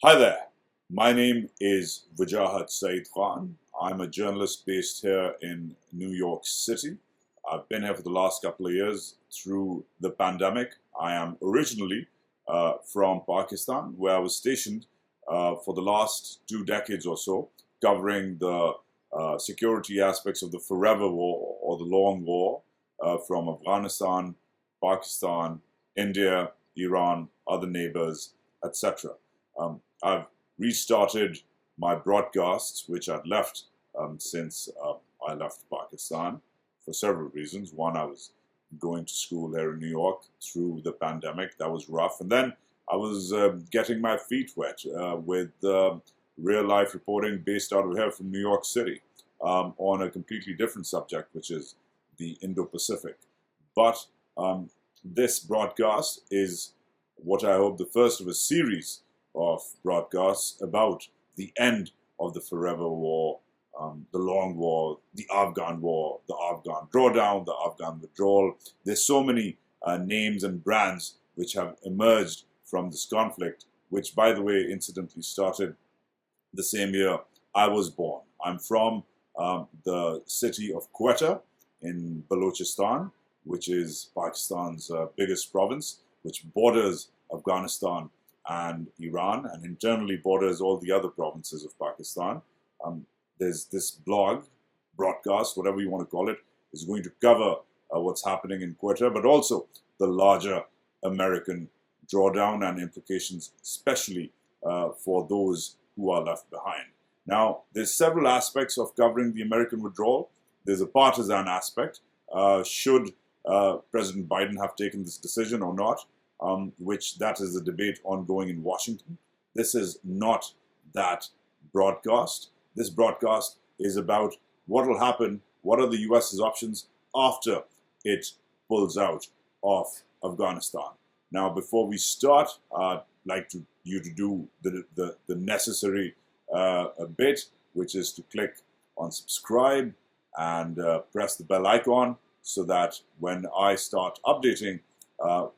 Hi there. My name is Wajahat Saeed Khan. I'm a journalist based here in New York City. I've been here for the last couple of years through the pandemic. I am originally from Pakistan, where I was stationed for the last 2 decades or so, covering the security aspects of the Forever War or the Long War from Afghanistan, Pakistan, India, Iran, other neighbors, etc. I've restarted my broadcasts, which I'd left since I left Pakistan for several reasons. One, I was going to school here in New York through the pandemic. That was rough. And then I was getting my feet wet with real life reporting based out of here from New York City on a completely different subject, which is the Indo Pacific. But this broadcast is what I hope the first of a series of broadcasts about the end of the Forever War, the Long War, the Afghan War, the Afghan drawdown, the Afghan withdrawal. There's so many names and brands which have emerged from this conflict, which, by the way, incidentally started the same year I was born. I'm from the city of Quetta in Balochistan, which is Pakistan's biggest province, which borders Afghanistan and Iran, and internally borders all the other provinces of Pakistan. There's this broadcast, whatever you want to call it, is going to cover what's happening in Quetta, but also the larger American drawdown and implications, especially for those who are left behind. Now, there's several aspects of covering the American withdrawal. There's a partisan aspect. Should President Biden have taken this decision or not? Which that is a debate ongoing in Washington. This is not that broadcast. This broadcast is about what will happen, what are the US's options after it pulls out of Afghanistan. Now, before we start, I'd like you to do the necessary bit, which is to click on subscribe and press the bell icon so that when I start updating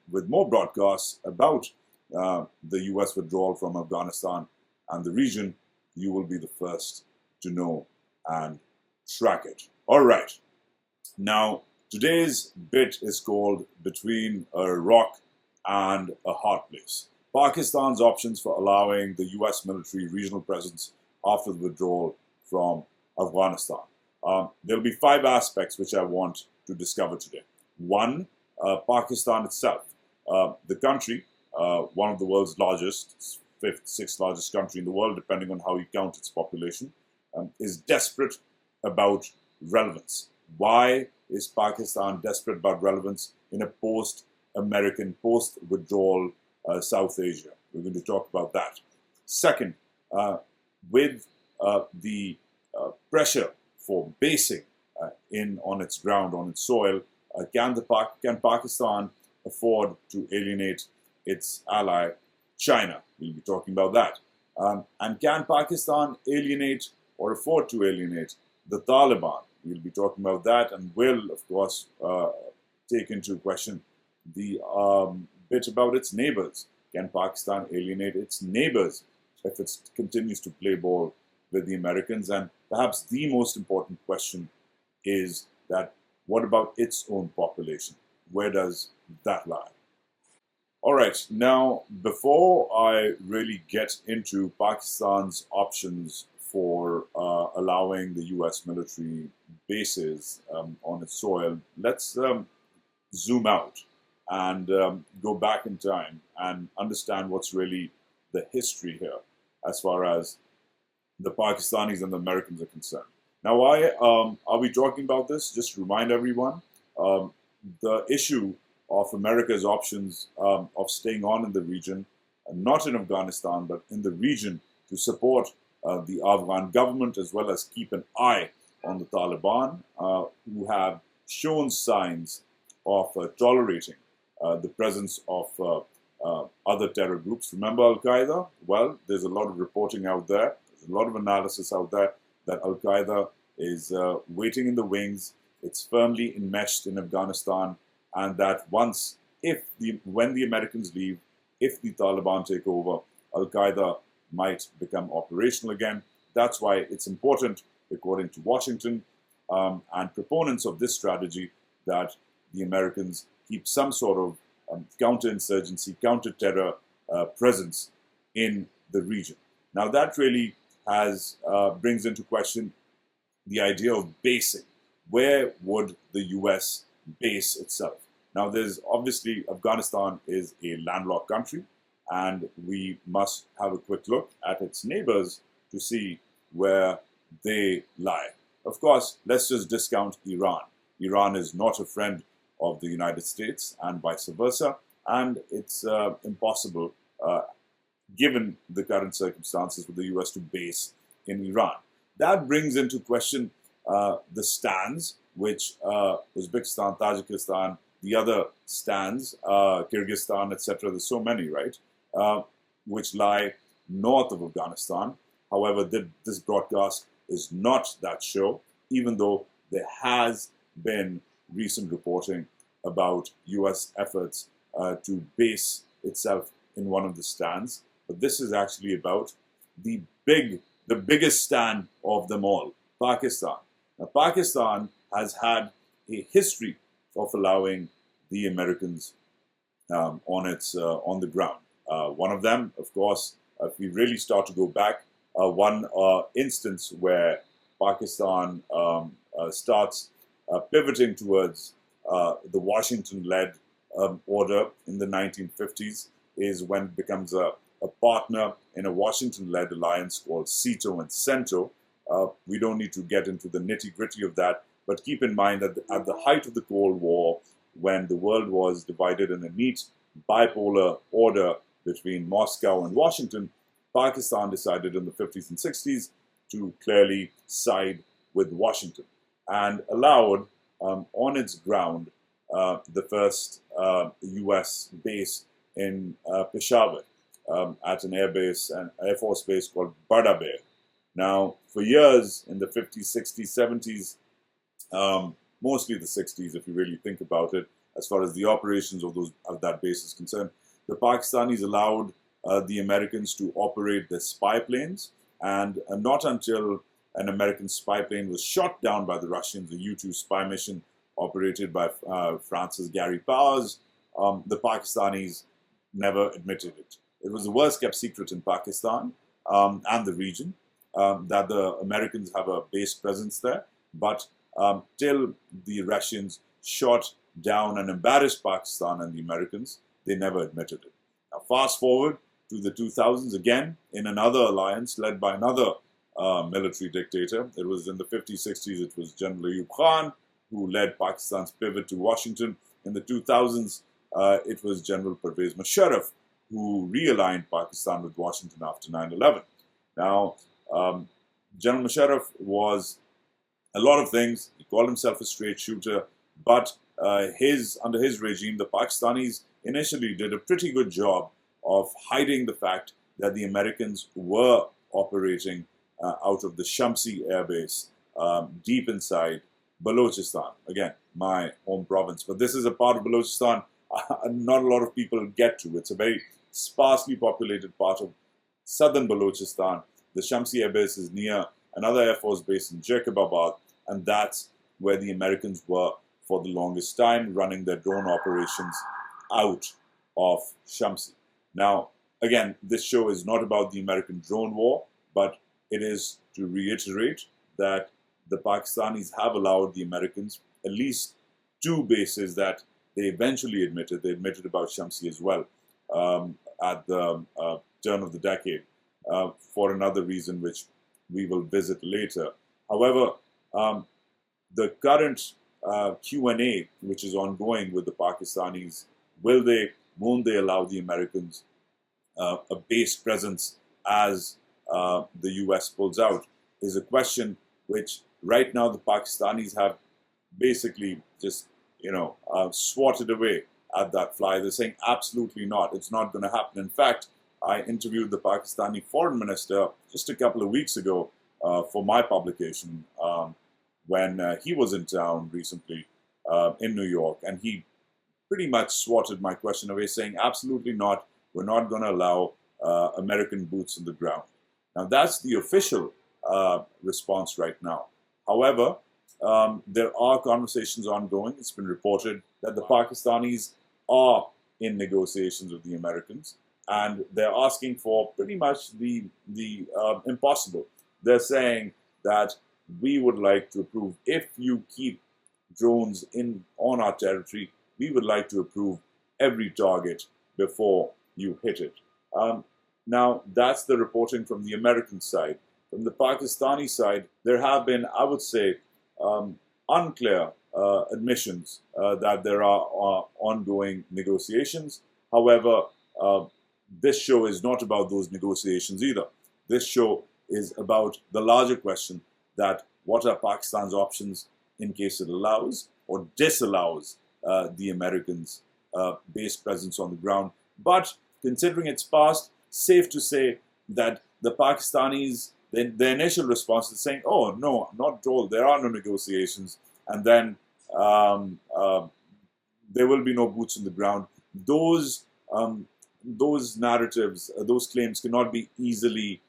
with more broadcasts about the US withdrawal from Afghanistan and the region, you will be the first to know and track it. All right. Now, today's bit is called Between a Rock and a Hard Place. Pakistan's options for allowing the US military regional presence after the withdrawal from Afghanistan. There'll be 5 aspects which I want to discover today. One, Pakistan itself. The country, one of the world's largest, 5th, 6th largest country in the world, depending on how you count its population, is desperate about relevance. Why is Pakistan desperate about relevance in a post-American, post-withdrawal South Asia? We're going to talk about that. Second, with the pressure for basing on its ground, on its soil, can Pakistan afford to alienate its ally, China? We'll be talking about that. And can Pakistan alienate or afford to alienate the Taliban? We'll be talking about that, and will, of course, take into question the bit about its neighbors. Can Pakistan alienate its neighbors if it continues to play ball with the Americans? And perhaps the most important question is that what about its own population? Where does that lie? All right, now before I really get into Pakistan's options for allowing the US military bases on its soil, let's zoom out and go back in time and understand what's really the history here as far as the Pakistanis and the Americans are concerned. Now, why are we talking about this? Just to remind everyone, the issue of America's options of staying on in the region, not in Afghanistan, but in the region to support the Afghan government as well as keep an eye on the Taliban, who have shown signs of tolerating the presence of other terror groups. Remember Al Qaeda? Well, there's a lot of reporting out there, there's a lot of analysis out there that Al Qaeda is waiting in the wings. It's firmly enmeshed in Afghanistan, and that when the Americans leave, if the Taliban take over, Al Qaeda might become operational again. That's why it's important, according to Washington and proponents of this strategy, that the Americans keep some sort of counterinsurgency, counter-terror presence in the region. Now that really brings into question the idea of basing. Where would the US base itself? Now there's obviously, Afghanistan is a landlocked country, and we must have a quick look at its neighbors to see where they lie. Of course, let's just discount Iran. Iran is not a friend of the United States and vice versa, and it's impossible, given the current circumstances, for the US to base in Iran. That brings into question the stands, which Uzbekistan, Tajikistan, the other stands, Kyrgyzstan, etc. There's so many, right? Which lie north of Afghanistan. However, this broadcast is not that show, even though there has been recent reporting about US efforts to base itself in one of the stands. But this is actually about the biggest stand of them all, Pakistan. Now, Pakistan has had a history of allowing the Americans on the ground. One of them, of course, if we really start to go back, one instance where Pakistan starts pivoting towards the Washington-led order in the 1950s is when it becomes a partner in a Washington-led alliance called SEATO and CENTO. We don't need to get into the nitty-gritty of that, but keep in mind that at the height of the Cold War, when the world was divided in a neat bipolar order between Moscow and Washington, Pakistan decided in the 50s and 60s to clearly side with Washington and allowed on its ground the first US base in Peshawar at an Air Force base called Bada Bear. Now, for years in the 50s, 60s, 70s, mostly the 60s, if you really think about it, as far as the operations of that base is concerned, the Pakistanis allowed the Americans to operate their spy planes, and not until an American spy plane was shot down by the Russians, the U-2 spy mission operated by France's Gary Powers, the Pakistanis never admitted it. It was the worst kept secret in Pakistan and the region that the Americans have a base presence there, but till the Russians shot down and embarrassed Pakistan and the Americans, they never admitted it. Now, fast forward to the 2000s, again, in another alliance led by another military dictator. It was in the 50s, 60s, it was General Ayub Khan, who led Pakistan's pivot to Washington. In the 2000s, it was General Pervez Musharraf, who realigned Pakistan with Washington after 9/11. Now, General Musharraf was a lot of things. He called himself a straight shooter, but under his regime, the Pakistanis initially did a pretty good job of hiding the fact that the Americans were operating out of the Shamsi Air Base deep inside Balochistan. Again, my home province. But this is a part of Balochistan not a lot of people get to. It's a very sparsely populated part of southern Balochistan. The Shamsi Air Base is near another Air Force base in Jacobabad, and that's where the Americans were for the longest time, running their drone operations out of Shamsi. Now, again, this show is not about the American drone war, but it is to reiterate that the Pakistanis have allowed the Americans at least two bases that they eventually admitted. They admitted about Shamsi as well at the turn of the decade for another reason, which we will visit later. However, the current Q&A, which is ongoing with the Pakistanis, won't they allow the Americans a base presence as the US pulls out, is a question which right now the Pakistanis have basically just, swatted away at that fly. They're saying absolutely not. It's not going to happen. In fact, I interviewed the Pakistani foreign minister just a couple of weeks ago for my publication when he was in town recently in New York, and he pretty much swatted my question away, saying absolutely not. We're not going to allow American boots on the ground. Now, that's the official response right now. However, there are conversations ongoing. It's been reported that the Pakistanis are in negotiations with the Americans, and they're asking for pretty much the impossible. They're saying that we would like to approve, if you keep drones on our territory, we would like to approve every target before you hit it. Now, that's the reporting from the American side. From the Pakistani side, there have been, I would say, unclear admissions that there are ongoing negotiations. However, this show is not about those negotiations either. This show is about the larger question that what are Pakistan's options in case it allows or disallows the Americans' base presence on the ground. But considering its past, safe to say that the Pakistanis, the initial response is saying, oh, no, not at all, there are no negotiations, and then there will be no boots on the ground. Those narratives, those claims cannot be easily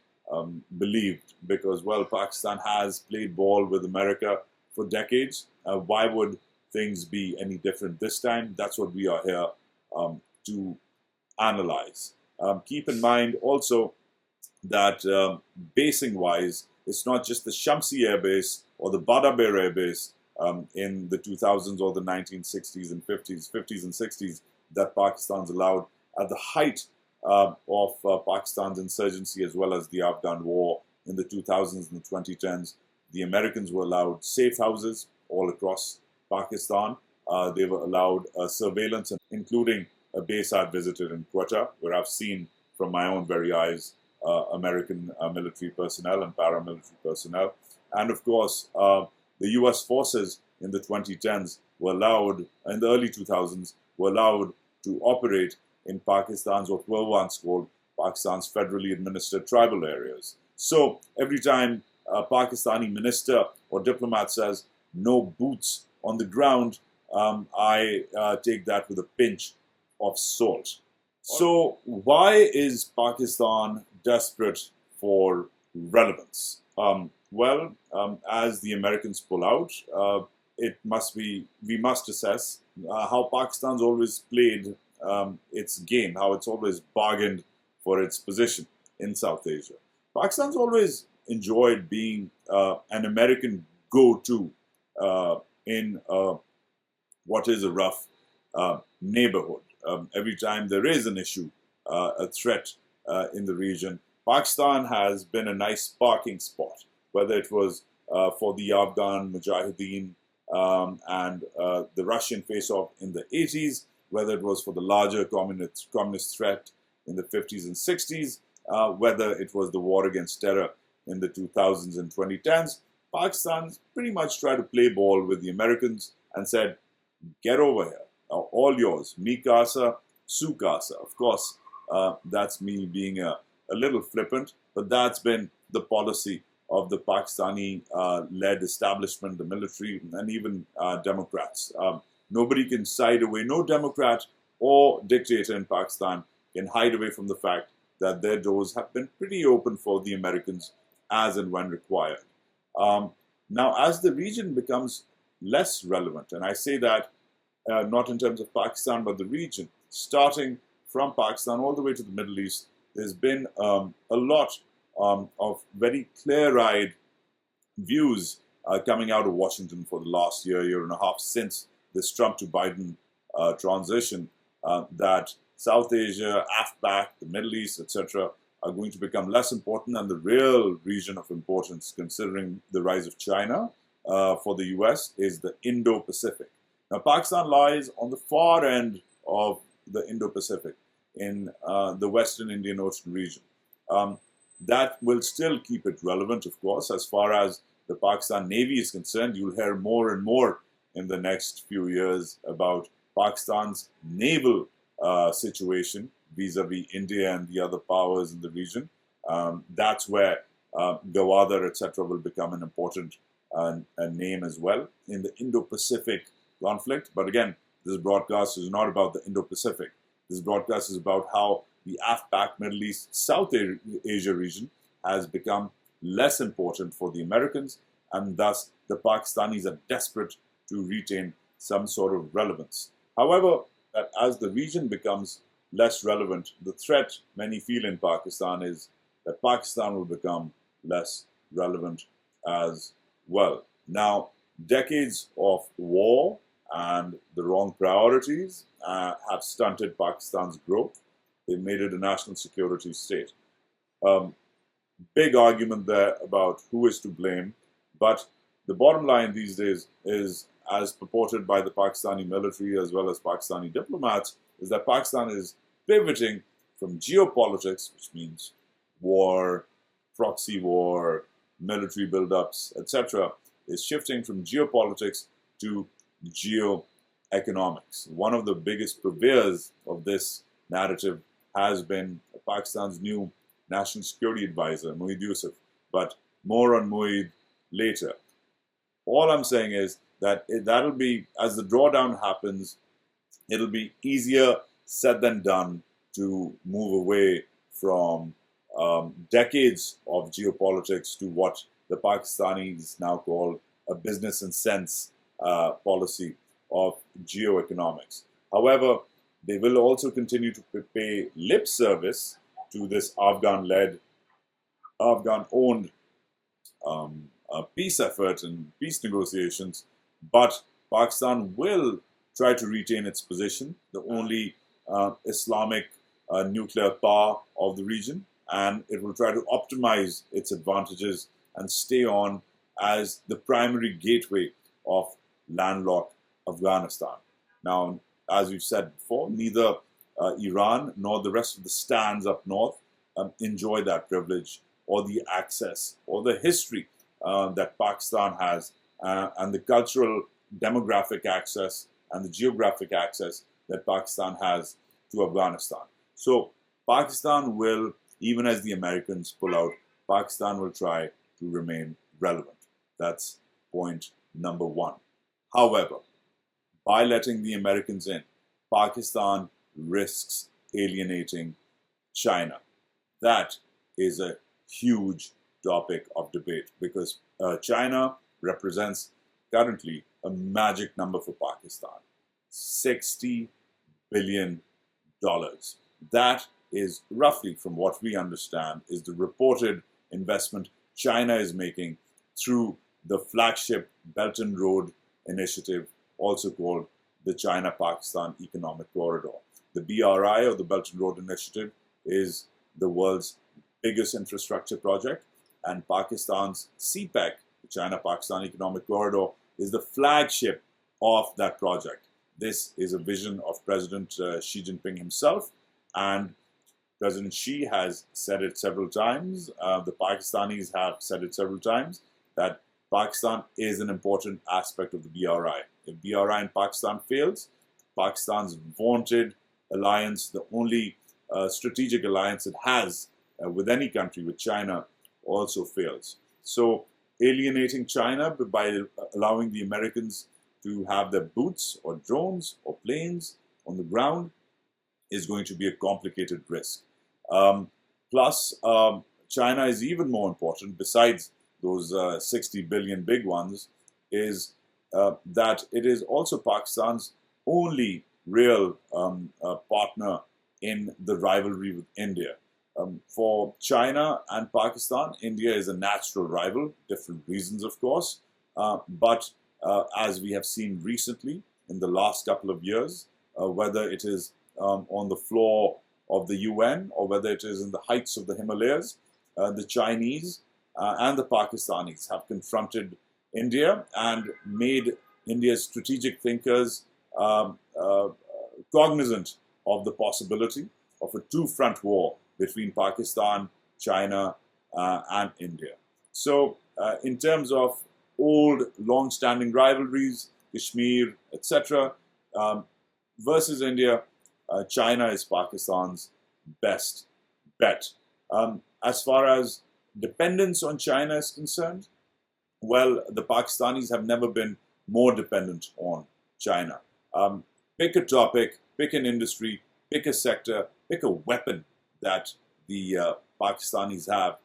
believed because, well, Pakistan has played ball with America for decades. Why would things be any different this time? That's what we are here to analyze. Keep in mind also that basing-wise, it's not just the Shamsi Air Base or the Badabir Air Base in the 2000s or the 1960s and 50s and 60s that Pakistan's allowed. At the height of Pakistan's insurgency as well as the Afghan war in the 2000s and the 2010s, the Americans were allowed safe houses all across Pakistan. They were allowed surveillance, including a base I've visited in Quetta, where I've seen from my own very eyes American military personnel and paramilitary personnel. And of course, the US forces in the 2010s were allowed, in the early 2000s, were allowed to operate in Pakistan's, what were once called Pakistan's federally administered tribal areas. So every time a Pakistani minister or diplomat says no boots on the ground, I take that with a pinch of salt. So why is Pakistan desperate for relevance? As the Americans pull out, we must assess how Pakistan's always played its game, how it's always bargained for its position in South Asia. Pakistan's always enjoyed being an American go-to in what is a rough neighborhood. Every time there is an issue, a threat in the region, Pakistan has been a nice parking spot, whether it was for the Afghan Mujahideen and the Russian face-off in the 80s, whether it was for the larger communist threat in the 50s and 60s, whether it was the war against terror in the 2000s and 2010s. Pakistan pretty much tried to play ball with the Americans and said, get over here, all yours, mi casa, su casa. Of course, that's me being a little flippant, but that's been the policy of the Pakistani-led establishment, the military, and even Democrats. Nobody can side away. No Democrat or dictator in Pakistan can hide away from the fact that their doors have been pretty open for the Americans as and when required. Now, as the region becomes less relevant, and I say that not in terms of Pakistan, but the region, starting from Pakistan all the way to the Middle East, there's been a lot of very clear-eyed views coming out of Washington for the last year and a half since this Trump to Biden transition, that South Asia, AfPak, the Middle East, etc., are going to become less important, and the real region of importance, considering the rise of China for the US, is the Indo-Pacific. Now, Pakistan lies on the far end of the Indo-Pacific in the Western Indian Ocean region. That will still keep it relevant, of course. As far as the Pakistan Navy is concerned, you'll hear more and more in the next few years about Pakistan's naval situation vis-a-vis India and the other powers in the region. That's where Gwadar, etc., will become an important name as well in the Indo-Pacific conflict. But again, this broadcast is not about the Indo-Pacific. This broadcast is about how the AFPAC, Middle East, South Asia region has become less important for the Americans, and thus the Pakistanis are desperate to retain some sort of relevance. However, that as the region becomes less relevant, the threat many feel in Pakistan is that Pakistan will become less relevant as well. Now, decades of war and the wrong priorities have stunted Pakistan's growth. They made it a national security state. Um, Big argument there about who is to blame, but the bottom line these days is, as purported by the Pakistani military as well as Pakistani diplomats, is that Pakistan is pivoting from geopolitics, which means war, proxy war, military buildups, etc., is shifting from geopolitics to geoeconomics. One of the biggest purveyors of this narrative has been Pakistan's new National Security Advisor, Moeed Yusuf, but more on Moeed later. All I'm saying is that that'll be, as the drawdown happens, it'll be easier said than done to move away from decades of geopolitics to what the Pakistanis now call a business and sense policy of geoeconomics. However, they will also continue to pay lip service to this Afghan-led, Afghan-owned peace effort and peace negotiations, but Pakistan will try to retain its position, the only Islamic nuclear power of the region, and it will try to optimize its advantages and stay on as the primary gateway of landlocked Afghanistan. Now, as we've said before, neither Iran nor the rest of the stands up north enjoy that privilege or the access or the history that Pakistan has and the cultural demographic access and the geographic access that Pakistan has to Afghanistan. So Pakistan will, even as the Americans pull out, Pakistan will try to remain relevant. That's point number one. However, by letting the Americans in, Pakistan risks alienating China. That is a huge topic of debate because China represents currently a magic number for Pakistan, $60 billion. That is roughly, from what we understand, is the reported investment China is making through the flagship Belt and Road Initiative, also called the China-Pakistan Economic Corridor. The BRI, or the Belt and Road Initiative, is the world's biggest infrastructure project, and Pakistan's CPEC, the China-Pakistan Economic Corridor, is the flagship of that project. This is a vision of President Xi Jinping himself, and President Xi has said it several times, the Pakistanis have said it several times, that Pakistan is an important aspect of the BRI. If BRI in Pakistan fails, Pakistan's vaunted alliance, the only strategic alliance it has with any country, with China, also fails. So alienating China by allowing the Americans to have their boots or drones or planes on the ground is going to be a complicated risk. Plus, China is even more important, besides those 60 billion big ones, is that it is also Pakistan's only real partner in the rivalry with India. For China and Pakistan, India is a natural rival, different reasons, of course, but as we have seen recently in the last couple of years, whether it is on the floor of the UN or whether it is in the heights of the Himalayas, the Chinese and the Pakistanis have confronted India and made India's strategic thinkers cognizant of the possibility of a two-front war between Pakistan, China, and India. So, in terms of old, long-standing rivalries, Kashmir, etc., versus India, China is Pakistan's best bet. As far as dependence on China is concerned, well, the Pakistanis have never been more dependent on China. Pick a topic, pick an industry, pick a sector, pick a weapon that the Pakistanis have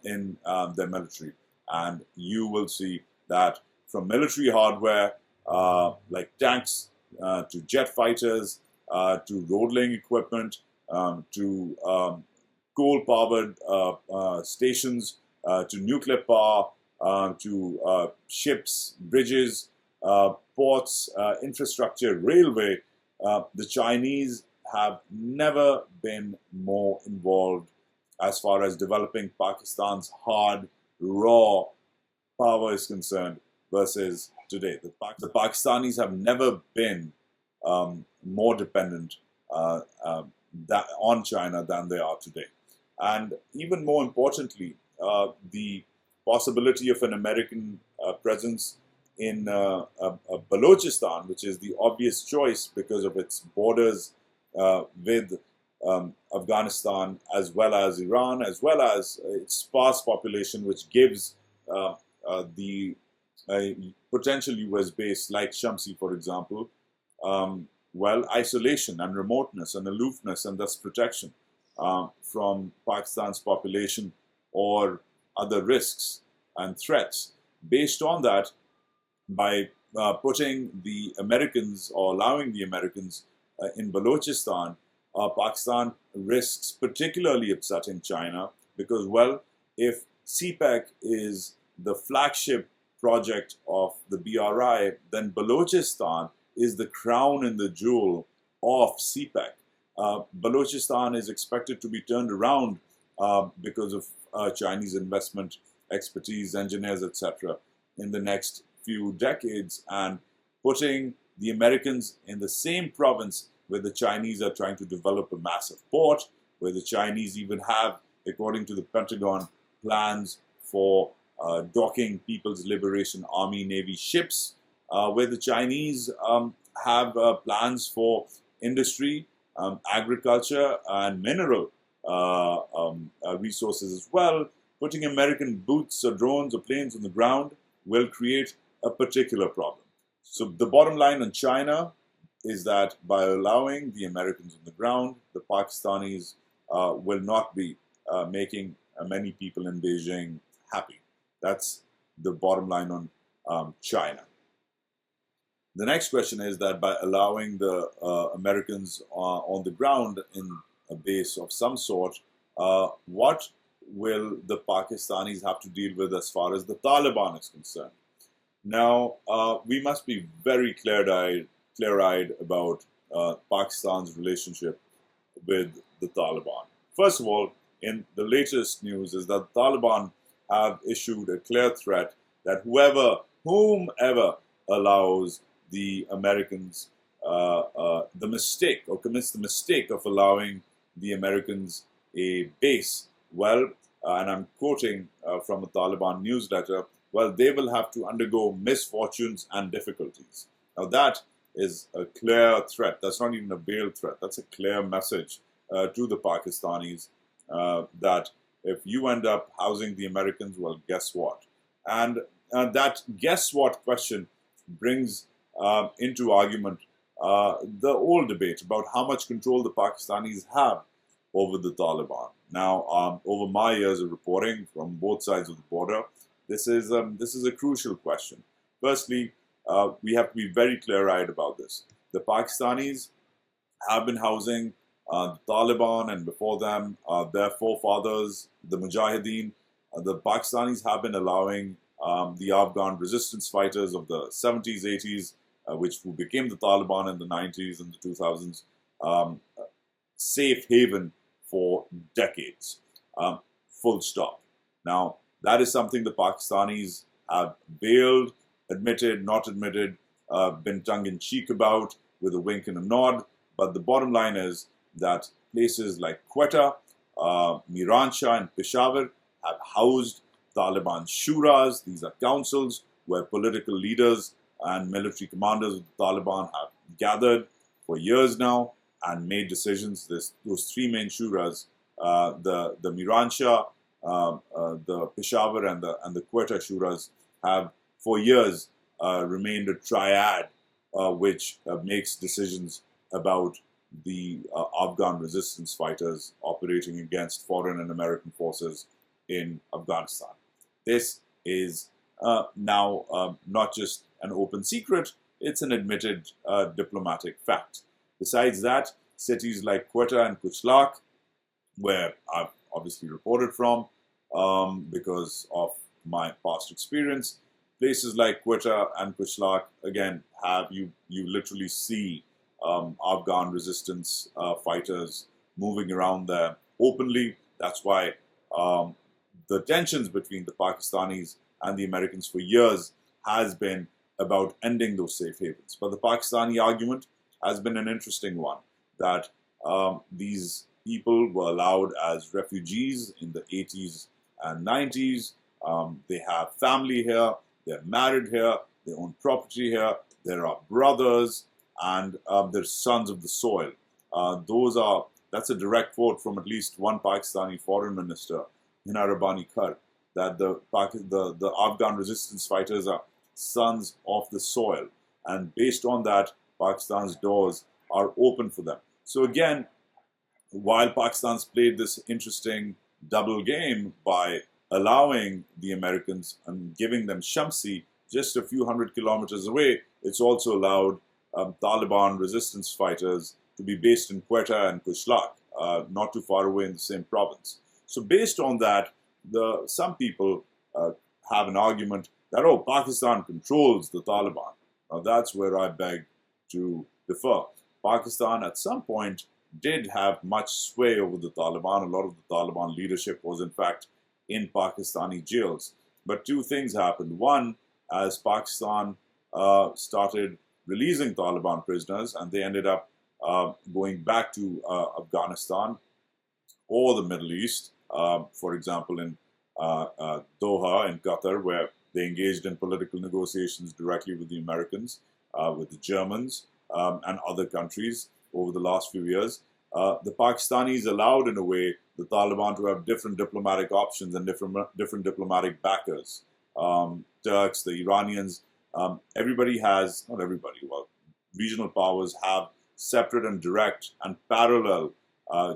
in their military. And you will see that from military hardware like tanks to jet fighters to road-laying equipment to coal-powered stations to nuclear power to ships, bridges, ports, infrastructure, railway. The Chinese have never been more involved as far as developing Pakistan's hard, raw power is concerned versus today. The Pakistanis have never been more dependent on China than they are today. And even more importantly, the possibility of an American presence in Balochistan, which is the obvious choice because of its borders with Afghanistan, as well as Iran, as well as its sparse population, which gives the potential US base like Shamsi, for example, isolation and remoteness and aloofness and thus protection from Pakistan's population or other risks and threats. Based on that, by putting the Americans or allowing the Americans in Balochistan, Pakistan risks particularly upsetting China because, well, if CPEC is the flagship project of the BRI, then Balochistan is the crown and the jewel of CPEC. Balochistan is expected to be turned around because of Chinese investment, expertise, engineers, etc. in the next few decades, and putting the Americans in the same province where the Chinese are trying to develop a massive port, where the Chinese even have, according to the Pentagon, plans for docking People's Liberation Army Navy ships, where the Chinese have plans for industry, agriculture, and mineral resources as well. Putting American boots or drones or planes on the ground will create a particular problem. So the bottom line on China is that by allowing the Americans on the ground, the Pakistanis will not be making many people in Beijing happy. That's the bottom line on China. The next question is that by allowing the Americans on the ground in a base of some sort, what will the Pakistanis have to deal with as far as the Taliban is concerned? Now, we must be very clear-eyed about Pakistan's relationship with the Taliban. First of all, in the latest news is that the Taliban have issued a clear threat that whomever allows the Americans the mistake or commits the mistake of allowing the Americans a base, and I'm quoting from a Taliban newsletter, they will have to undergo misfortunes and difficulties. Now that is a clear threat. That's not even a veiled threat. That's a clear message to the Pakistanis that if you end up housing the Americans, guess what? And that guess what question brings into argument the old debate about how much control the Pakistanis have over the Taliban. Now, over my years of reporting from both sides of the border, this is a crucial question. Firstly, we have to be very clear-eyed about this. The Pakistanis have been housing the Taliban, and before them, their forefathers, the Mujahideen. The Pakistanis have been allowing the Afghan resistance fighters of the 70s, 80s, who became the Taliban in the 90s and the 2000s, safe haven for decades. Full stop. Now, that is something the Pakistanis have veiled, admitted, not admitted, been tongue-in-cheek about, with a wink and a nod. But the bottom line is that places like Quetta, Miranshah, and Peshawar have housed Taliban shuras. These are councils where political leaders and military commanders of the Taliban have gathered for years now and made decisions. Those three main shuras, the Miranshah, the Peshawar, and the Quetta shuras, have for years remained a triad which makes decisions about the Afghan resistance fighters operating against foreign and American forces in Afghanistan. This is now not just an open secret, it's an admitted diplomatic fact. Besides that, cities like Quetta and Kuchlak, where I've obviously reported from because of my past experience, places like Quetta and Kuchlak, again, have you literally see Afghan resistance fighters moving around there openly. That's why the tensions between the Pakistanis and the Americans for years has been about ending those safe havens. But the Pakistani argument has been an interesting one, that these people were allowed as refugees in the 80s and 90s. They have family here, they're married here, they own property here, there are brothers, and they're sons of the soil. That's a direct quote from at least one Pakistani foreign minister, Hina Rabbani Kar, that the Afghan resistance fighters are sons of the soil, and based on that, Pakistan's doors are open for them. So again, while Pakistan's played this interesting double game by allowing the Americans and giving them Shamsi just a few hundred kilometers away, it's also allowed Taliban resistance fighters to be based in Quetta and Kushlak, not too far away in the same province. So based on that, some people have an argument that, oh, Pakistan controls the Taliban. Now that's where I beg to differ. Pakistan at some point did have much sway over the Taliban. A lot of the Taliban leadership was in fact in Pakistani jails. But two things happened. One, as Pakistan started releasing Taliban prisoners and they ended up going back to Afghanistan or the Middle East, for example, in Doha in Qatar, where they engaged in political negotiations directly with the Americans, with the Germans, and other countries over the last few years. The Pakistanis allowed, in a way, the Taliban to have different diplomatic options and different diplomatic backers. Turks, the Iranians, everybody has, not everybody, well, regional powers have separate and direct and parallel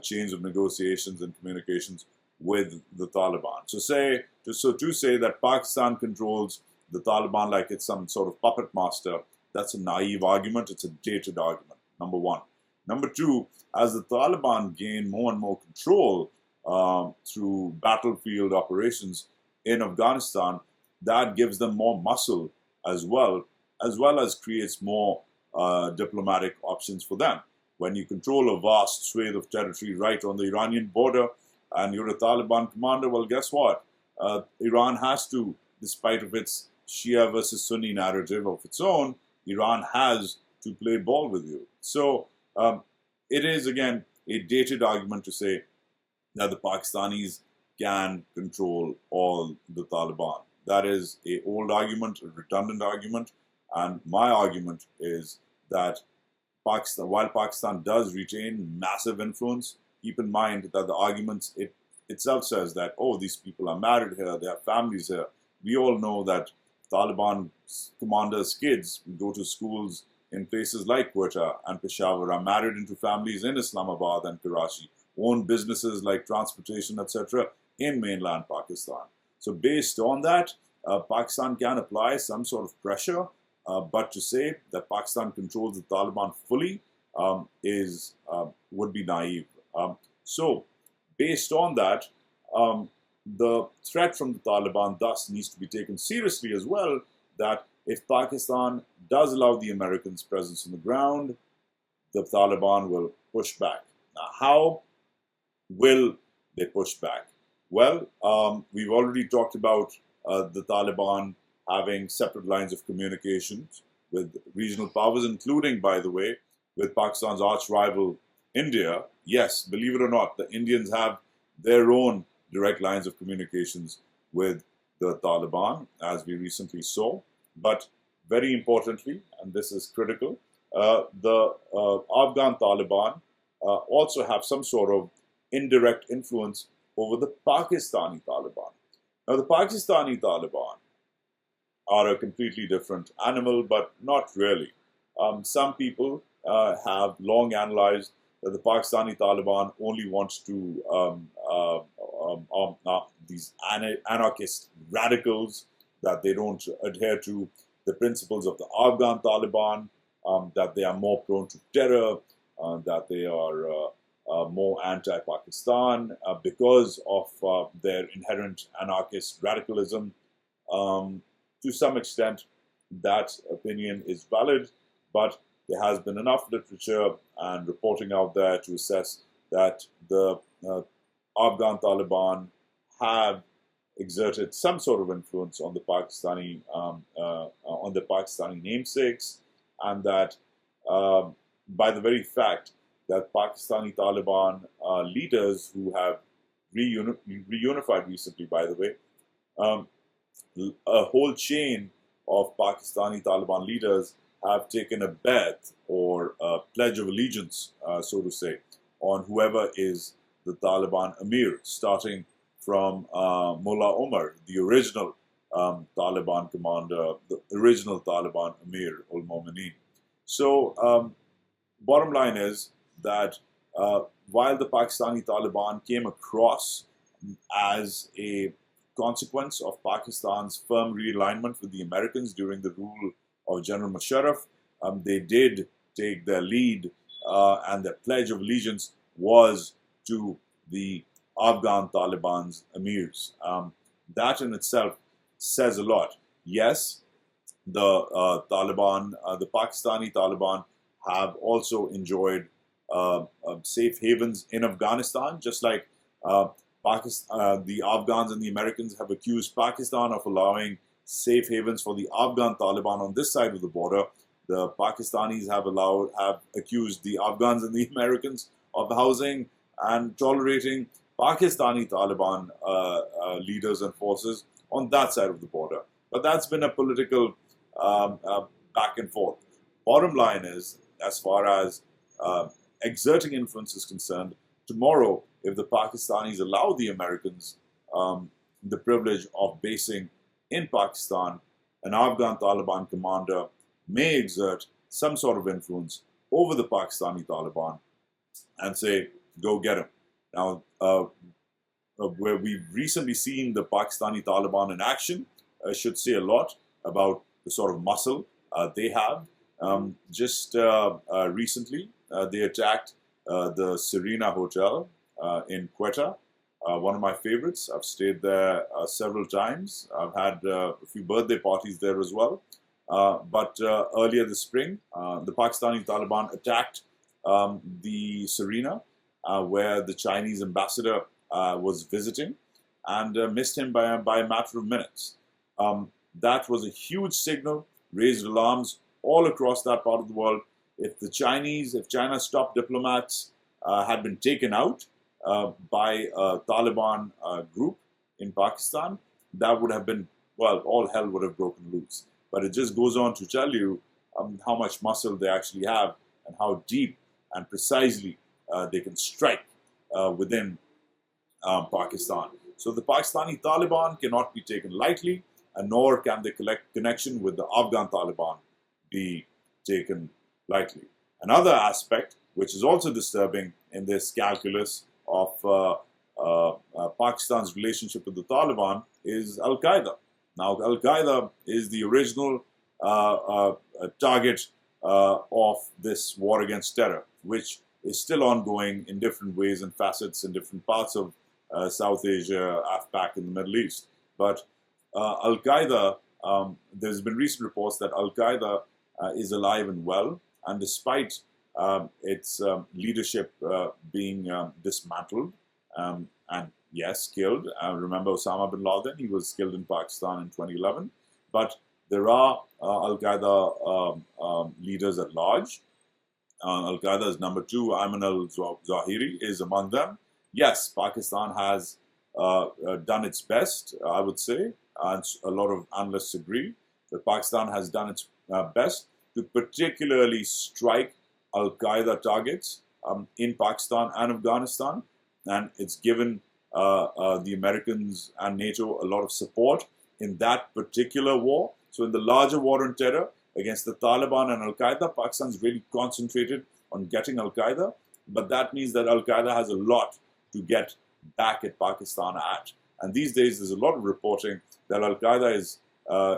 chains of negotiations and communications with the Taliban. So to say that Pakistan controls the Taliban like it's some sort of puppet master, that's a naive argument. It's a dated argument, number one. Number two, as the Taliban gain more and more control through battlefield operations in Afghanistan, that gives them more muscle as well as creates more diplomatic options for them. When you control a vast swathe of territory right on the Iranian border and you're a Taliban commander, well, guess what? Iran has to, despite of its Shia versus Sunni narrative of its own, Iran has to play ball with you. So it is, again, a dated argument to say that the Pakistanis can control all the Taliban. That is an old argument, a redundant argument, and my argument is that while Pakistan does retain massive influence, keep in mind that the argument itself says that, oh, these people are married here, they have families here. We all know that Taliban commanders' kids go to schools in places like Quetta and Peshawar, are married into families in Islamabad and Karachi, own businesses like transportation, etc., in mainland Pakistan. So based on that, Pakistan can apply some sort of pressure, but to say that Pakistan controls the Taliban fully would be naive. So based on that, the threat from the Taliban thus needs to be taken seriously as well, that if Pakistan does allow the Americans' presence on the ground, the Taliban will push back. Now, how will they push back? Well, we've already talked about the Taliban having separate lines of communications with regional powers, including, by the way, with Pakistan's arch rival India. Yes, believe it or not, the Indians have their own direct lines of communications with the Taliban, as we recently saw. But very importantly, and this is critical, the Afghan Taliban also have some sort of indirect influence over the Pakistani Taliban. Now, the Pakistani Taliban are a completely different animal, but not really. Some people have long analyzed that the Pakistani Taliban only wants to these anarchist radicals, that they don't adhere to the principles of the Afghan Taliban, that they are more prone to terror, that they are more anti-Pakistan because of their inherent anarchist radicalism. To some extent, that opinion is valid, but there has been enough literature and reporting out there to assess that the Afghan Taliban have exerted some sort of influence on the Pakistani namesakes, and that by the very fact that Pakistani Taliban leaders who have reunified recently, by the way, a whole chain of Pakistani Taliban leaders have taken a bet or a pledge of allegiance, so to say, on whoever is the Taliban Amir, starting from Mullah Omar, the original Taliban commander, the original Taliban Amir ul Momineen. So, bottom line is that while the Pakistani Taliban came across as a consequence of Pakistan's firm realignment with the Americans during the rule of General Musharraf, they did take their lead, and their pledge of allegiance was to the Afghan Taliban's emirs. That in itself says a lot. Yes, the the Pakistani Taliban have also enjoyed safe havens in Afghanistan, just like the Afghans and the Americans have accused Pakistan of allowing safe havens for the Afghan Taliban on this side of the border. The Pakistanis have accused the Afghans and the Americans of housing and tolerating Pakistani Taliban leaders and forces on that side of the border. But that's been a political back and forth. Bottom line is, as far as exerting influence is concerned, tomorrow, if the Pakistanis allow the Americans the privilege of basing in Pakistan, an Afghan Taliban commander may exert some sort of influence over the Pakistani Taliban and say, go get him. Now, where we've recently seen the Pakistani Taliban in action, should say a lot about the sort of muscle they have. Just recently, they attacked the Serena Hotel in Quetta, one of my favorites. I've stayed there several times. I've had a few birthday parties there as well. But earlier this spring, the Pakistani Taliban attacked the Serena, where the Chinese ambassador was visiting, and missed him by a matter of minutes. That was a huge signal, raised alarms all across that part of the world. If China's top diplomats had been taken out by a Taliban group in Pakistan, that would have been, well, all hell would have broken loose. But it just goes on to tell you how much muscle they actually have and how deep and precisely they can strike within Pakistan. So the Pakistani Taliban cannot be taken lightly, and nor can the connection with the Afghan Taliban be taken lightly. Another aspect, which is also disturbing in this calculus of Pakistan's relationship with the Taliban, is Al-Qaeda. Now, Al-Qaeda is the original target of this war against terror, which is still ongoing in different ways and facets in different parts of South Asia, AFPAC, in the Middle East. But Al-Qaeda, there's been recent reports that Al-Qaeda is alive and well, and despite its leadership being dismantled and yes, killed. Remember Osama bin Laden? He was killed in Pakistan in 2011. But there are Al-Qaeda leaders at large. Al-Qaeda's number 2, Ayman al-Zawahiri, is among them. Yes, Pakistan has done its best, I would say, and a lot of analysts agree that Pakistan has done its best to particularly strike Al-Qaeda targets in Pakistan and Afghanistan, and it's given the Americans and NATO a lot of support in that particular war. So in the larger war on terror against the Taliban and Al-Qaeda, Pakistan's really concentrated on getting Al-Qaeda, but that means that Al-Qaeda has a lot to get back at Pakistan at. And these days, there's a lot of reporting that Al-Qaeda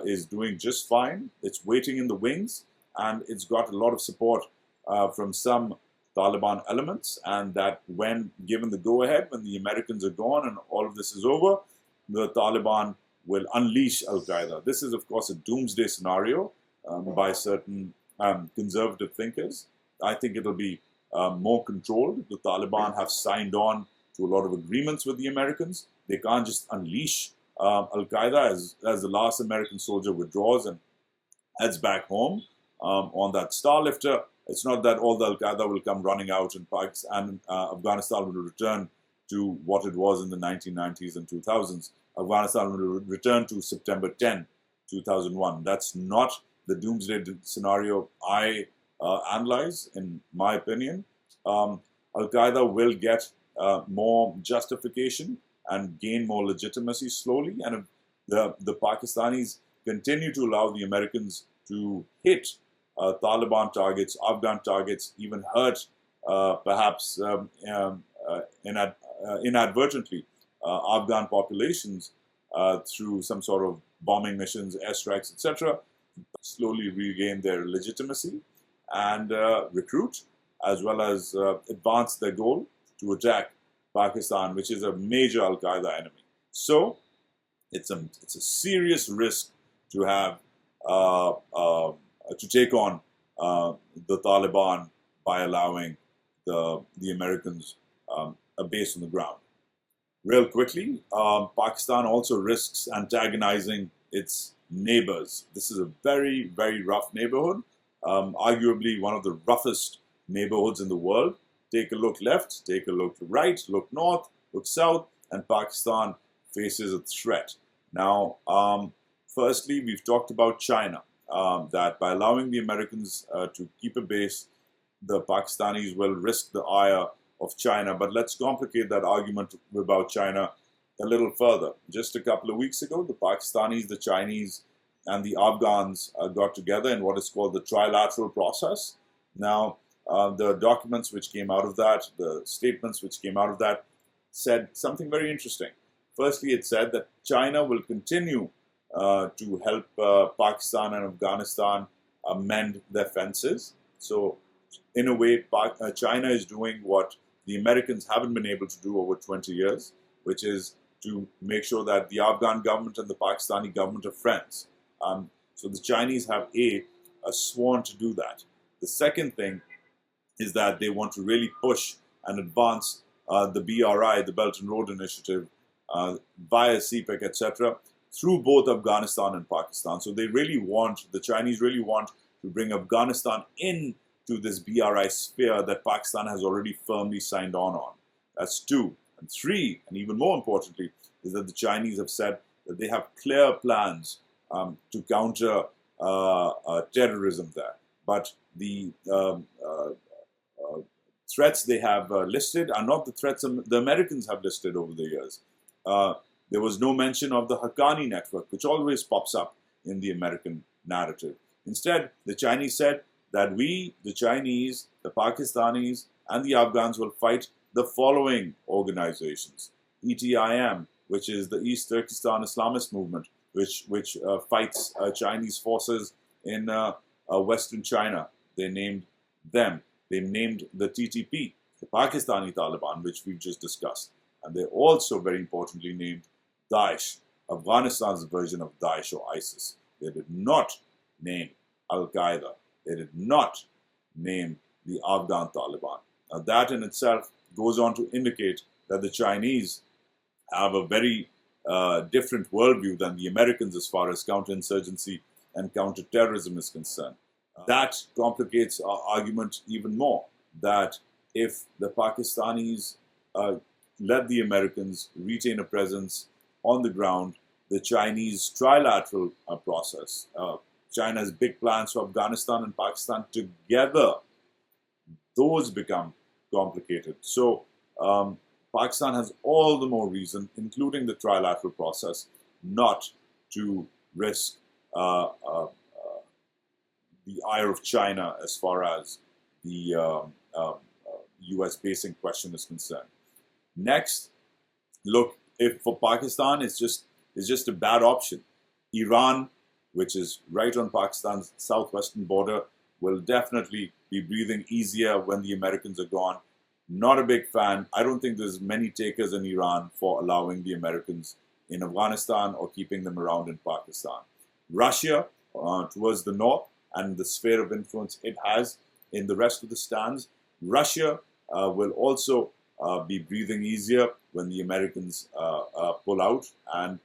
is doing just fine. It's waiting in the wings, and it's got a lot of support from some Taliban elements, and that when given the go-ahead, when the Americans are gone and all of this is over, the Taliban will unleash Al-Qaeda. This is, of course, a doomsday scenario by certain conservative thinkers. I think it'll be more controlled. The Taliban have signed on to a lot of agreements with the Americans. They can't just unleash Al-Qaeda as the last American soldier withdraws and heads back home on that Starlifter. It's not that all the Al-Qaeda will come running out in Pakistan and Afghanistan will return to what it was in the 1990s and 2000s. Afghanistan will return to September 10, 2001. That's not the doomsday scenario I analyze, in my opinion. Al-Qaeda will get more justification and gain more legitimacy slowly. And if the Pakistanis continue to allow the Americans to hit Taliban targets, Afghan targets, even hurt perhaps inadvertently Afghan populations through some sort of bombing missions, airstrikes, etc., slowly regain their legitimacy and recruit, as well as advance their goal to attack Pakistan, which is a major Al-Qaeda enemy. So it's a serious risk to have to take on the Taliban by allowing the Americans a base on the ground. Real quickly, Pakistan also risks antagonizing its neighbors. This is a very, very rough neighborhood, arguably one of the roughest neighborhoods in the world. Take a look left, take a look right, look north, look south, and Pakistan faces a threat. Now, firstly, we've talked about China, that by allowing the Americans to keep a base, the Pakistanis will risk the ire of China. But let's complicate that argument about China a little further. Just a couple of weeks ago, the Pakistanis, the Chinese, and the Afghans got together in what is called the trilateral process. Now, the documents which came out of that, the statements which came out of that, said something very interesting. Firstly, it said that China will continue to help Pakistan and Afghanistan mend their fences. So, in a way, China is doing what the Americans haven't been able to do over 20 years, which is to make sure that the Afghan government and the Pakistani government are friends. So the Chinese have sworn to do that. The second thing is that they want to really push and advance the BRI, the Belt and Road Initiative, via CPEC, etc., through both Afghanistan and Pakistan. So the Chinese really want to bring Afghanistan into this BRI sphere that Pakistan has already firmly signed on. That's two. And three, and even more importantly, is that the Chinese have said that they have clear plans to counter terrorism there. But the threats they have listed are not the threats the Americans have listed over the years. There was no mention of the Haqqani network, which always pops up in the American narrative. Instead, the Chinese said that we, the Chinese, the Pakistanis, and the Afghans will fight the following organizations. ETIM, which is the East Turkestan Islamist movement, which fights Chinese forces in Western China. They named them. They named the TTP, the Pakistani Taliban, which we've just discussed. And they also, very importantly, named Daesh, Afghanistan's version of Daesh or ISIS. They did not name Al-Qaeda. They did not name the Afghan Taliban. Now that in itself goes on to indicate that the Chinese have a very different worldview than the Americans as far as counterinsurgency and counterterrorism is concerned. That complicates our argument even more, that if the Pakistanis let the Americans retain a presence on the ground, the Chinese trilateral process, China's big plans for Afghanistan and Pakistan together, those become complicated. So Pakistan has all the more reason, including the trilateral process, not to risk the ire of China as far as the US basing question is concerned. Next, look, if for Pakistan, it's just a bad option. Iran, which is right on Pakistan's southwestern border, will definitely be breathing easier when the Americans are gone. Not a big fan. I don't think there's many takers in Iran for allowing the Americans in Afghanistan or keeping them around in Pakistan. Russia, towards the north, and the sphere of influence it has in the rest of the stands, Russia will also be breathing easier when the Americans pull out. And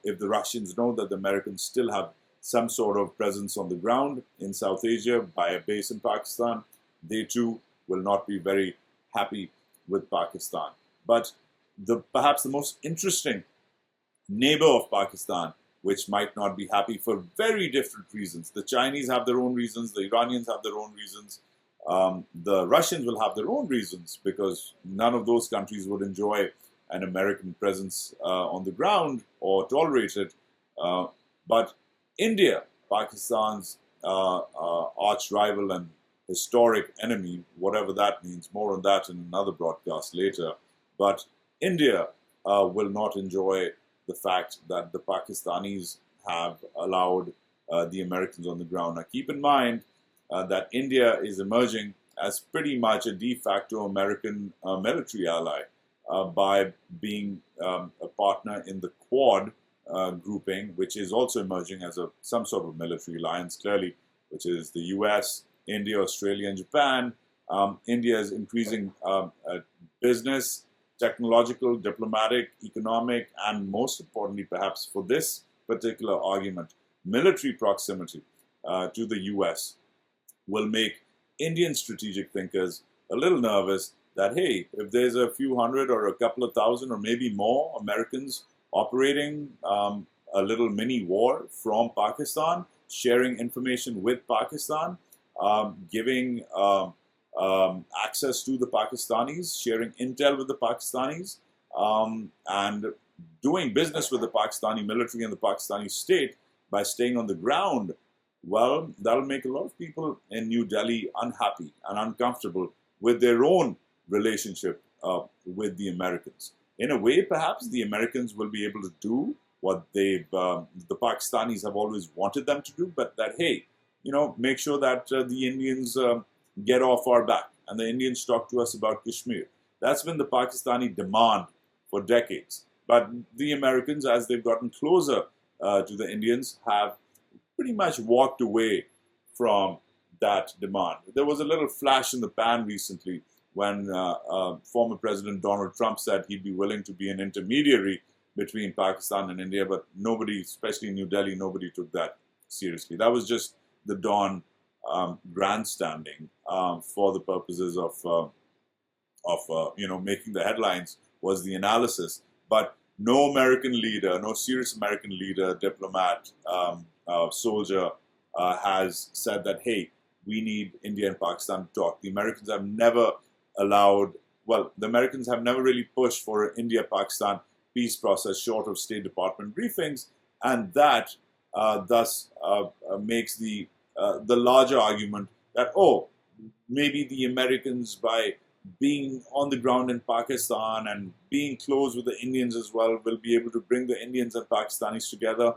if the Russians know that the Americans still have some sort of presence on the ground in South Asia by a base in Pakistan, they too will not be very happy with Pakistan. But perhaps the most interesting neighbor of Pakistan, which might not be happy for very different reasons. The Chinese have their own reasons, the Iranians have their own reasons, the Russians will have their own reasons, because none of those countries would enjoy an American presence on the ground or tolerate it. But India, Pakistan's arch rival and historic enemy, whatever that means, more on that in another broadcast later. But India will not enjoy the fact that the Pakistanis have allowed the Americans on the ground. Now, keep in mind that India is emerging as pretty much a de facto American military ally by being a partner in the Quad grouping, which is also emerging as some sort of military alliance, clearly, which is the US, India, Australia, and Japan. India is increasing business, technological, diplomatic, economic, and most importantly, perhaps for this particular argument, military proximity to the US will make Indian strategic thinkers a little nervous that, hey, if there's a few hundred or a couple of thousand or maybe more Americans operating a little mini war from Pakistan, sharing information with Pakistan, giving access to the Pakistanis, sharing intel with the Pakistanis, and doing business with the Pakistani military and the Pakistani state by staying on the ground, well, that'll make a lot of people in New Delhi unhappy and uncomfortable with their own relationship with the Americans. In a way, perhaps the Americans will be able to do what the Pakistanis have always wanted them to do, but that, hey, make sure that the Indians get off our back and the Indians talk to us about Kashmir. That's been the Pakistani demand for decades. But the Americans, as they've gotten closer to the Indians, have pretty much walked away from that demand. There was a little flash in the pan recently when former President Donald Trump said he'd be willing to be an intermediary between Pakistan and India, but nobody, especially in New Delhi, nobody took that seriously. That was just the dawn grandstanding for the purposes of making the headlines was the analysis. But no American leader, no serious American leader, diplomat, soldier has said that, hey, we need India and Pakistan to talk. The Americans have never really pushed for an India-Pakistan peace process short of State Department briefings, and that thus makes the larger argument that, maybe the Americans, by being on the ground in Pakistan and being close with the Indians as well, will be able to bring the Indians and Pakistanis together.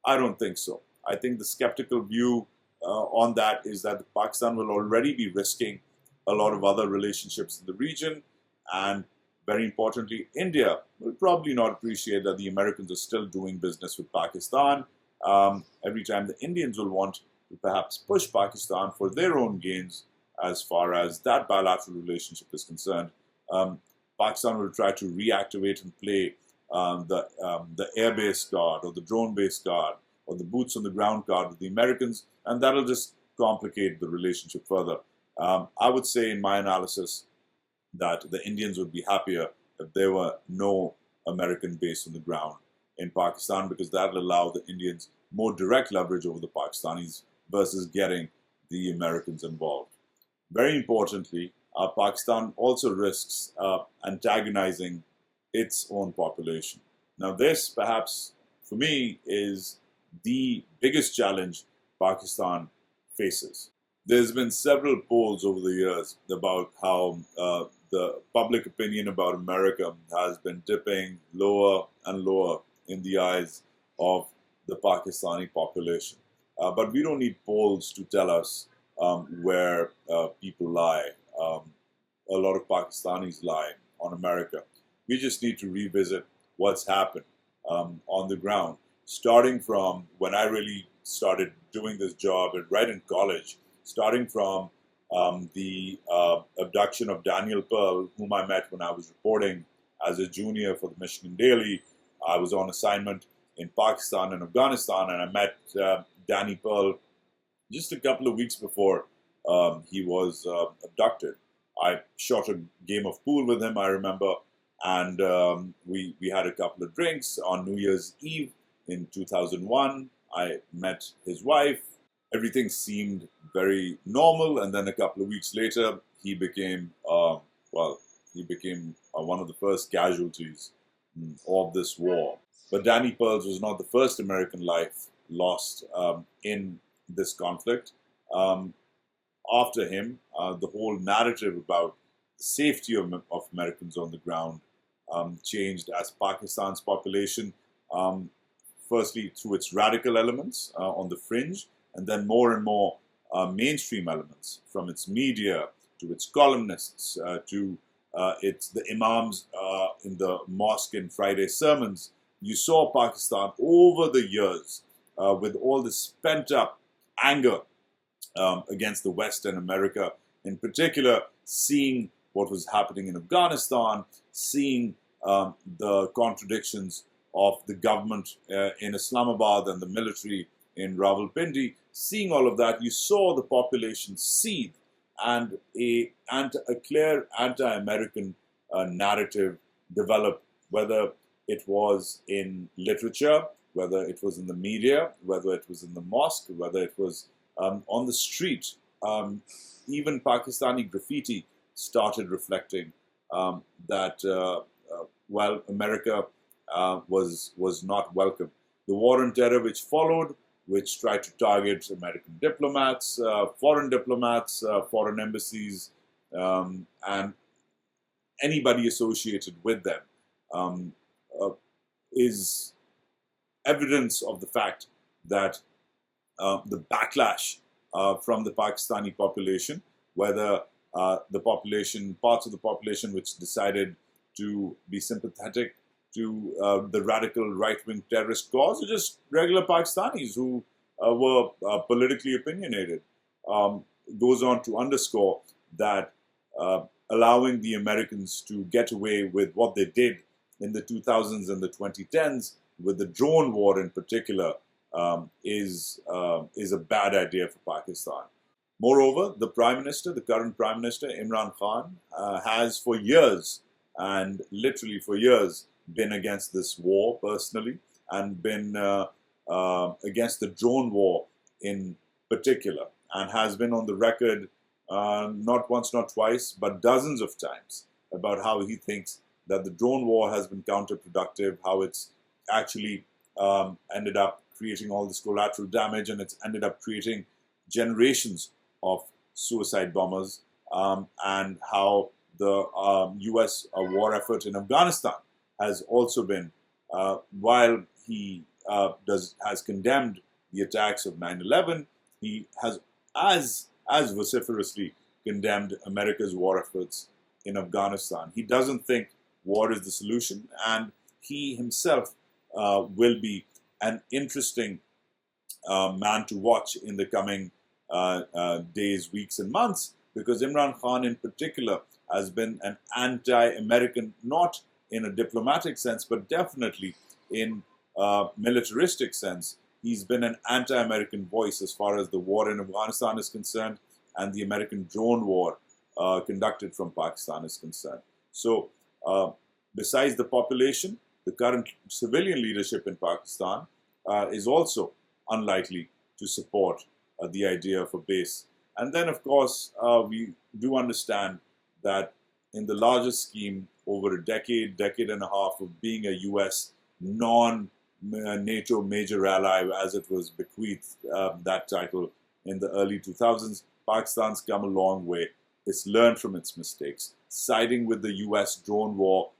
I don't think so. I think the skeptical view on that is that Pakistan will already be risking a lot of other relationships in the region, and very importantly, India will probably not appreciate that the Americans are still doing business with Pakistan. Every time the Indians will want to perhaps push Pakistan for their own gains as far as that bilateral relationship is concerned, Pakistan will try to reactivate and play the air-based card or the drone-based card or the boots-on-the-ground card with the Americans, and that'll just complicate the relationship further. I would say in my analysis that the Indians would be happier if there were no American base on the ground in Pakistan, because that'll allow the Indians more direct leverage over the Pakistanis versus getting the Americans involved. Very importantly, Pakistan also risks antagonizing its own population. Now this, perhaps, for me, is the biggest challenge Pakistan faces. There's been several polls over the years about how the public opinion about America has been dipping lower and lower in the eyes of the Pakistani population. But we don't need polls to tell us where people lie. A lot of Pakistanis lie on America. We just need to revisit what's happened on the ground, starting from when I really started doing this job right in college, starting from the abduction of Daniel Pearl, whom I met when I was reporting as a junior for the Michigan Daily. I was on assignment in Pakistan and Afghanistan, and I met Danny Pearl just a couple of weeks before he was abducted. I shot a game of pool with him, I remember, and we had a couple of drinks on New Year's Eve in 2001. I met his wife. Everything seemed very normal, and then a couple of weeks later, he became one of the first casualties of this war. But Danny Pearls was not the first American life lost in this conflict. After him, the whole narrative about the safety of Americans on the ground changed as Pakistan's population, firstly through its radical elements on the fringe, and then more and more mainstream elements, from its media to its columnists to the imams in the mosque in Friday sermons. You saw Pakistan over the years with all this pent up anger against the West and America, in particular, seeing what was happening in Afghanistan, seeing the contradictions of the government in Islamabad and the military in Rawalpindi, seeing all of that, you saw the population seethe and a clear anti-American narrative develop, whether it was in literature, whether it was in the media, whether it was in the mosque, whether it was on the street. Even Pakistani graffiti started reflecting that, America was not welcome. The war on terror which followed, which tried to target American diplomats, foreign embassies, and anybody associated with them, is evidence of the fact that the backlash from the Pakistani population, whether parts of the population which decided to be sympathetic to the radical right-wing terrorist cause, or just regular Pakistanis who were politically opinionated, goes on to underscore that allowing the Americans to get away with what they did in the 2000s and the 2010s, with the drone war in particular, is a bad idea for Pakistan. Moreover, the current Prime Minister, Imran Khan, has for years, and literally for years, been against this war personally, and been against the drone war in particular, and has been on the record not once, not twice, but dozens of times about how he thinks that the drone war has been counterproductive, how it's actually ended up creating all this collateral damage, and it's ended up creating generations of suicide bombers, and how the U.S. war effort in Afghanistan has also been, while he has condemned the attacks of 9/11, he has as vociferously condemned America's war efforts in Afghanistan. He doesn't think war is the solution, and he himself will be an interesting man to watch in the coming days, weeks, and months, because Imran Khan in particular has been an anti-American, not in a diplomatic sense, but definitely in a militaristic sense. He's been an anti-American voice as far as the war in Afghanistan is concerned, and the American drone war conducted from Pakistan is concerned. So, besides the population, the current civilian leadership in Pakistan is also unlikely to support the idea of a base. And then, of course, we do understand that in the larger scheme, over a decade and a half of being a U.S. non-NATO major ally, as it was bequeathed that title in the early 2000s, Pakistan's come a long way. It's learned from its mistakes. Siding with the US drone war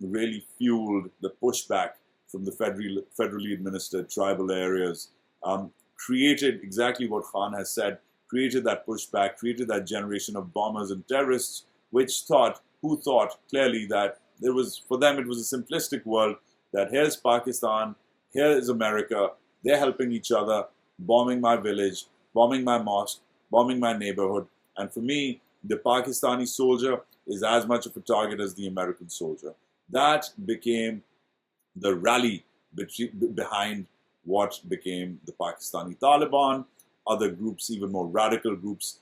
really fueled the pushback from the federally administered tribal areas, created exactly what Khan has said, created that pushback, created that generation of bombers and terrorists, who thought clearly that for them, it was a simplistic world, that here's Pakistan, here is America, they're helping each other, bombing my village, bombing my mosque, bombing my neighborhood. And for me, the Pakistani soldier is as much of a target as the American soldier. That became the rally behind what became the Pakistani Taliban. Other groups, even more radical groups,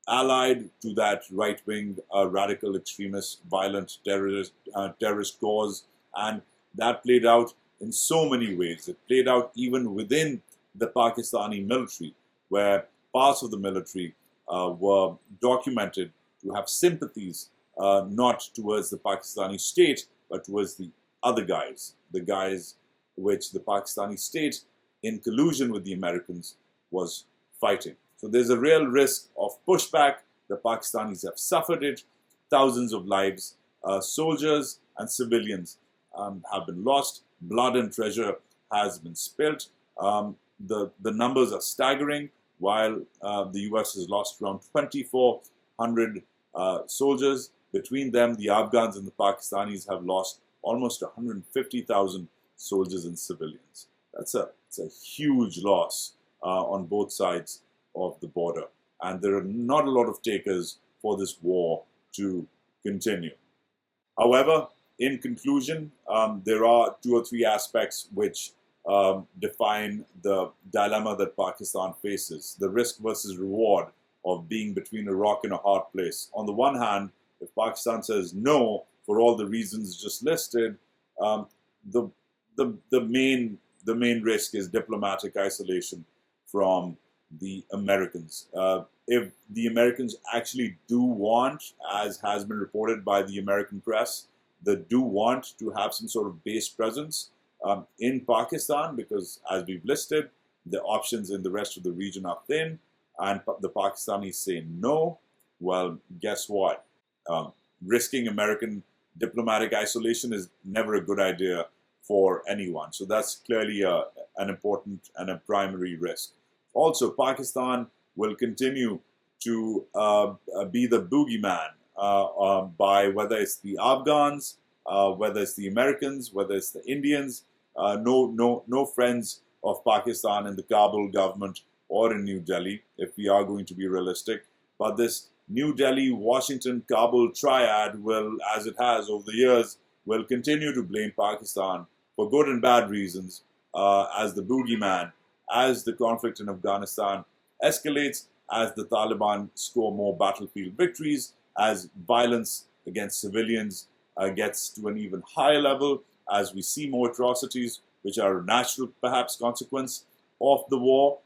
allied to that right-wing, radical extremist, violent terrorist cause. And that played out in so many ways. It played out even within the Pakistani military, where parts of the military were documented to have sympathies not towards the Pakistani state, but towards the other guys, the guys which the Pakistani state, in collusion with the Americans, was fighting. So there's a real risk of pushback. The Pakistanis have suffered it. Thousands of lives, soldiers and civilians have been lost. Blood and treasure has been spilt. The numbers are staggering. While the US has lost around 2,400 soldiers, between them, the Afghans and the Pakistanis have lost almost 150,000 soldiers and civilians. It's a huge loss on both sides of the border. And there are not a lot of takers for this war to continue. However, in conclusion, there are 2 or 3 aspects which define the dilemma that Pakistan faces, the risk versus reward of being between a rock and a hard place. On the one hand, if Pakistan says no for all the reasons just listed, the main risk is diplomatic isolation from the Americans. If the Americans actually do want, as has been reported by the American press, they do want to have some sort of base presence in Pakistan, because as we've listed, the options in the rest of the region are thin, and the Pakistanis say no, well, guess what? Risking American diplomatic isolation is never a good idea for anyone. So that's clearly an important and a primary risk. Also, Pakistan will continue to be the boogeyman by whether it's the Afghans, whether it's the Americans, whether it's the Indians. No friends of Pakistan in the Kabul government or in New Delhi, if we are going to be realistic. But this New Delhi, Washington, Kabul triad will, as it has over the years, will continue to blame Pakistan for good and bad reasons as the boogeyman, as the conflict in Afghanistan escalates, as the Taliban score more battlefield victories, as violence against civilians gets to an even higher level, as we see more atrocities, which are a natural, perhaps, consequence of the war.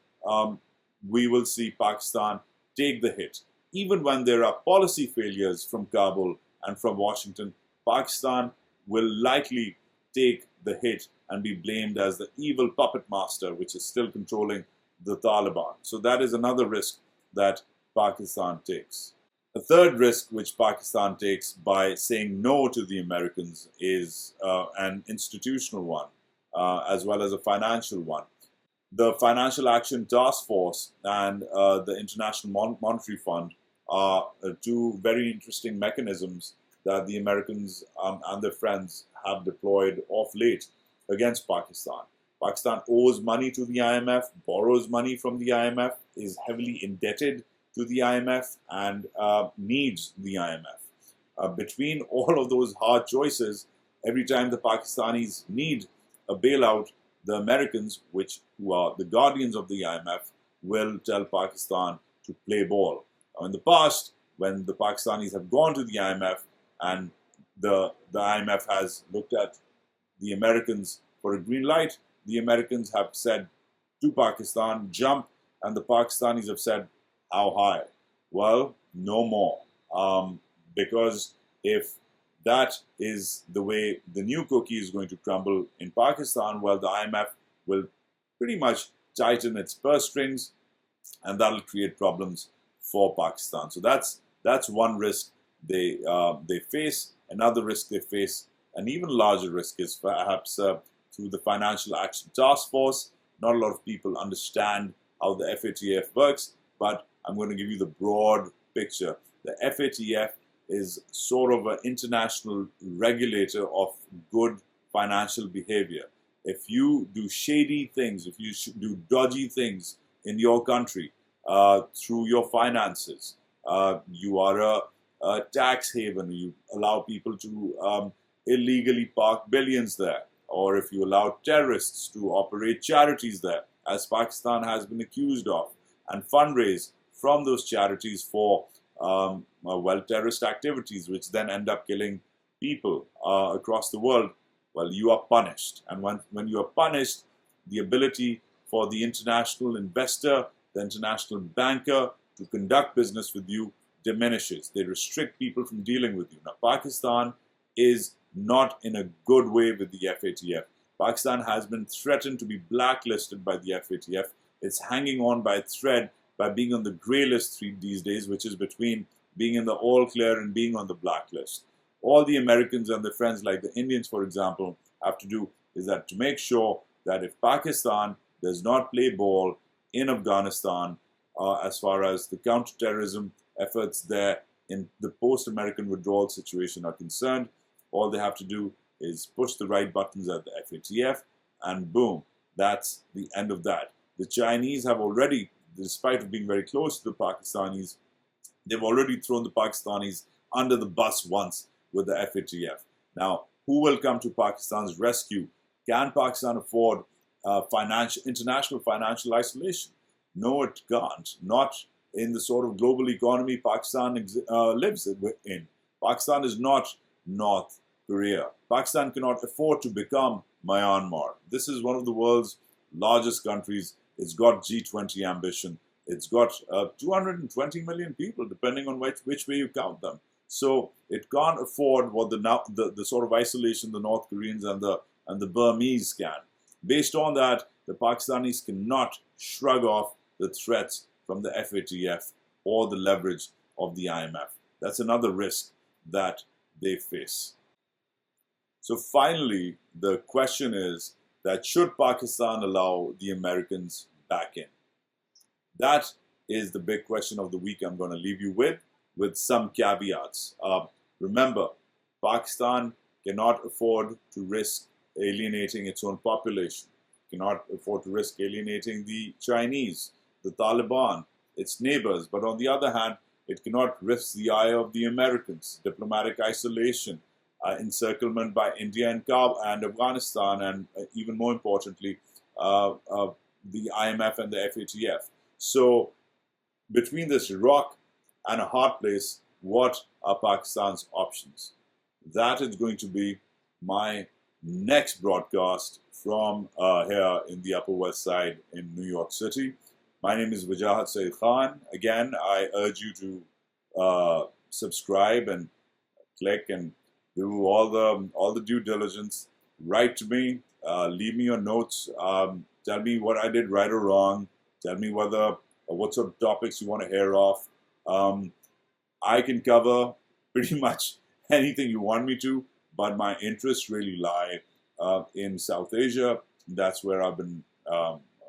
We will see Pakistan take the hit. Even when there are policy failures from Kabul and from Washington, Pakistan will likely take the hit and be blamed as the evil puppet master, which is still controlling the Taliban. So that is another risk that Pakistan takes. A third risk which Pakistan takes by saying no to the Americans is an institutional one, as well as a financial one. The Financial Action Task Force and the International Monetary Fund are 2 very interesting mechanisms that the Americans and their friends have deployed of late against Pakistan. Pakistan owes money to the IMF, borrows money from the IMF, is heavily indebted to the IMF, and needs the IMF. Between all of those hard choices, every time the Pakistanis need a bailout, the Americans, who are the guardians of the IMF, will tell Pakistan to play ball. In the past, when the Pakistanis have gone to the IMF and the IMF has looked at the Americans for a green light, the Americans have said to Pakistan, jump, and the Pakistanis have said, how high? Well, no more. Because if that is the way the new cookie is going to crumble in Pakistan, well, the IMF will pretty much tighten its purse strings, and that'll create problems for Pakistan. So that's one risk they face. Another risk they face, an even larger risk, is perhaps through the Financial Action Task Force. Not a lot of people understand how the FATF works, but I'm going to give you the broad picture. The FATF is sort of an international regulator of good financial behavior. If you do shady things, if you do dodgy things in your country through your finances, you are a tax haven, you allow people to illegally park billions there, or if you allow terrorists to operate charities there, as Pakistan has been accused of, and fundraise from those charities for terrorist activities, which then end up killing people across the world, well, you are punished. And when you are punished, the ability for the international investor, the international banker to conduct business with you diminishes. They restrict people from dealing with you. Now, Pakistan is not in a good way with the FATF. Pakistan has been threatened to be blacklisted by the FATF. It's hanging on by a thread by being on the grey list these days, which is between being in the all clear and being on the blacklist. All the Americans and their friends, like the Indians, for example, have to do is that to make sure that if Pakistan does not play ball in Afghanistan as far as the counterterrorism efforts there in the post-American withdrawal situation are concerned, all they have to do is push the right buttons at the FATF, and boom, that's the end of that. The Chinese have already, despite being very close to the Pakistanis, they've already thrown the Pakistanis under the bus once with the FATF. Now, who will come to Pakistan's rescue? Can Pakistan afford international financial isolation? No, it can't. Not in the sort of global economy Pakistan lives in. Pakistan is not North Korea. Pakistan cannot afford to become Myanmar. This is one of the world's largest countries. It's got G20 ambition. It's got 220 million people, depending on which way you count them. So it can't afford what the sort of isolation the North Koreans and the Burmese can. Based on that, the Pakistanis cannot shrug off the threats from the FATF or the leverage of the IMF. That's another risk that they face. So finally, the question is that should Pakistan allow the Americans back in? That is the big question of the week I'm going to leave you with some caveats. Remember, Pakistan cannot afford to risk alienating its own population, cannot afford to risk alienating the Chinese, the Taliban, its neighbors. But on the other hand, it cannot risk the ire of the Americans, diplomatic isolation, encirclement by India and Afghanistan, and even more importantly, the IMF and the FATF. So between this rock and a hard place, what are Pakistan's options? That is going to be my next broadcast from here in the Upper West Side in New York City. My name is Wajahat Saeed Khan. Again, I urge you to subscribe and click and do all the due diligence. Write to me, leave me your notes, tell me what I did right or wrong, tell me what sort of topics you want to hear of. I can cover pretty much anything you want me to, but my interests really lie in South Asia. That's where I've been.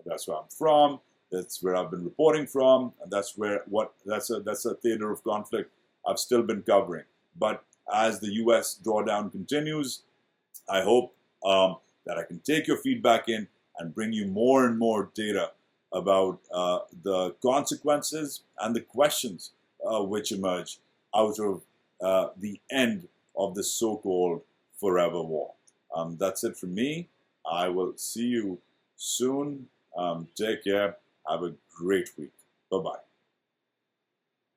That's where I'm from. That's where I've been reporting from, and that's a theater of conflict I've still been covering. But as the U.S. drawdown continues, I hope that I can take your feedback in and bring you more and more data about the consequences and the questions which emerge out of the end of this so-called forever war. That's it from me. I will see you soon. Take care. Have a great week. Bye-bye.